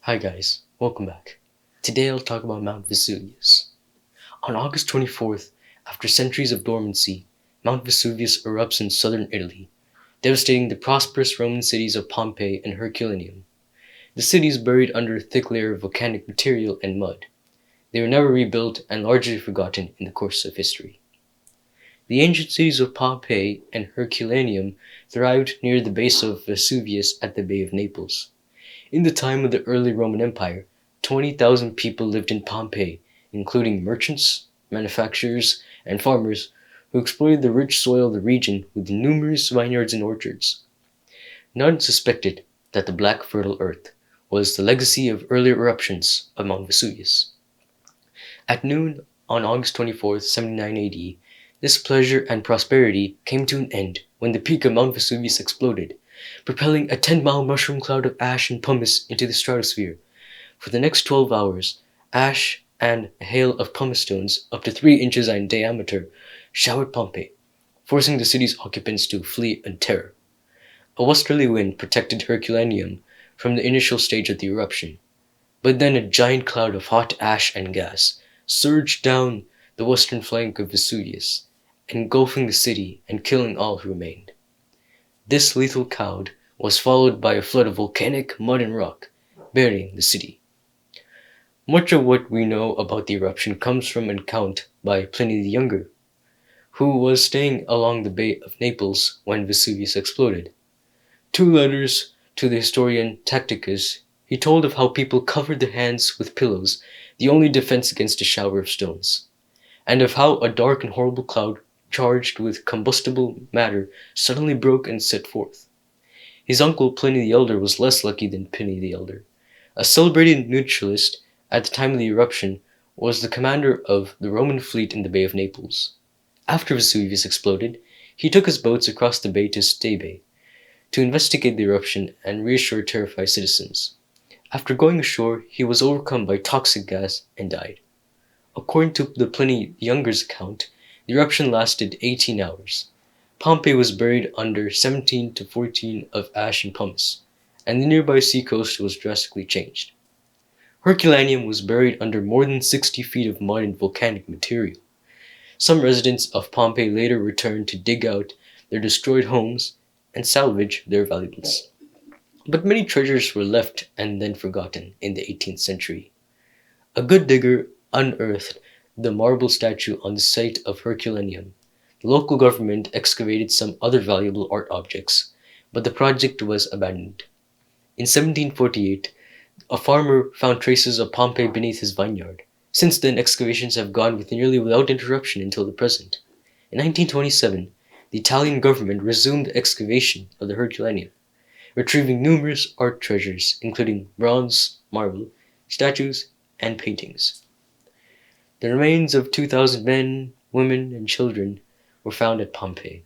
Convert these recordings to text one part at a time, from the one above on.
Hi guys, welcome back. Today I'll talk about Mount Vesuvius. On August 24th, after centuries of dormancy, Mount Vesuvius erupts in southern Italy, devastating the prosperous Roman cities of Pompeii and Herculaneum. The cities buried under a thick layer of volcanic material and mud. They were never rebuilt and largely forgotten in the course of history. The ancient cities of Pompeii and Herculaneum thrived near the base of Vesuvius at the Bay of Naples. In the time of the early Roman Empire, 20,000 people lived in Pompeii, including merchants, manufacturers, and farmers who exploited the rich soil of the region with numerous vineyards and orchards. None suspected that the black fertile earth was the legacy of earlier eruptions of Mount Vesuvius. At noon on August 24th, 79 AD, this pleasure and prosperity came to an end when the peak of Mount Vesuvius exploded, propelling a 10-mile mushroom cloud of ash and pumice into the stratosphere. For the next 12 hours, ash and a hail of pumice stones up to 3 inches in diameter showered Pompeii, forcing the city's occupants to flee in terror. A westerly wind protected Herculaneum from the initial stage of the eruption, but then a giant cloud of hot ash and gas surged down the western flank of Vesuvius, engulfing the city and killing all who remained. This lethal cloud was followed by a flood of volcanic mud and rock, burying the city. Much of what we know about the eruption comes from an account by Pliny the Younger, who was staying along the Bay of Naples when Vesuvius exploded. 2 letters to the historian Tacitus, he told of how people covered their hands with pillows, the only defense against a shower of stones, and of how a dark and horrible cloud charged with combustible matter suddenly broke and set forth. His uncle Pliny the Elder was less lucky than Pliny the Elder. A celebrated neutralist at the time of the eruption was the commander of the Roman fleet in the Bay of Naples. After Vesuvius exploded, he took his boats across the bay to Stabe to investigate the eruption and reassure terrified citizens. After going ashore, he was overcome by toxic gas and died. According to the Pliny the Younger's account, the eruption lasted 18 hours. Pompeii was buried under 17 to 14 of ash and pumice, and the nearby seacoast was drastically changed. Herculaneum was buried under more than 60 feet of mud and volcanic material. Some residents of Pompeii later returned to dig out their destroyed homes and salvage their valuables. But many treasures were left and then forgotten in the 18th century. A good digger unearthed the marble statue on the site of Herculaneum. The local government excavated some other valuable art objects, but the project was abandoned. In 1748, a farmer found traces of Pompeii beneath his vineyard. Since then, excavations have gone nearly without interruption until the present. In 1927, the Italian government resumed the excavation of the Herculaneum, retrieving numerous art treasures, including bronze, marble, statues, and paintings. The remains of 2,000 men, women, and children were found at Pompeii.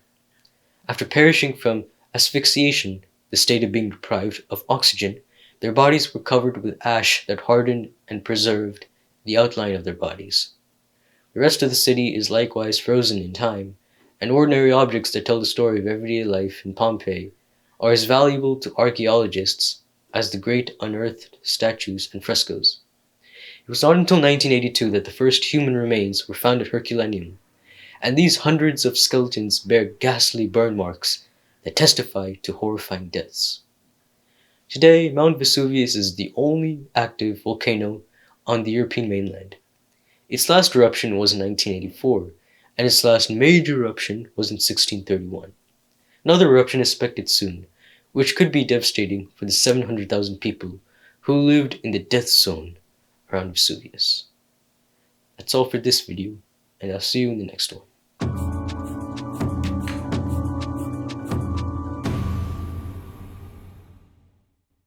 After perishing from asphyxiation, the state of being deprived of oxygen, their bodies were covered with ash that hardened and preserved the outline of their bodies. The rest of the city is likewise frozen in time, and ordinary objects that tell the story of everyday life in Pompeii are as valuable to archaeologists as the great unearthed statues and frescoes. It was not until 1982 that the first human remains were found at Herculaneum, and these hundreds of skeletons bear ghastly burn marks that testify to horrifying deaths. Today, Mount Vesuvius is the only active volcano on the European mainland. Its last eruption was in 1984, and its last major eruption was in 1631. Another eruption is expected soon, which could be devastating for the 700,000 people who lived in the death zone around Vesuvius. That's all for this video, and I'll see you in the next one.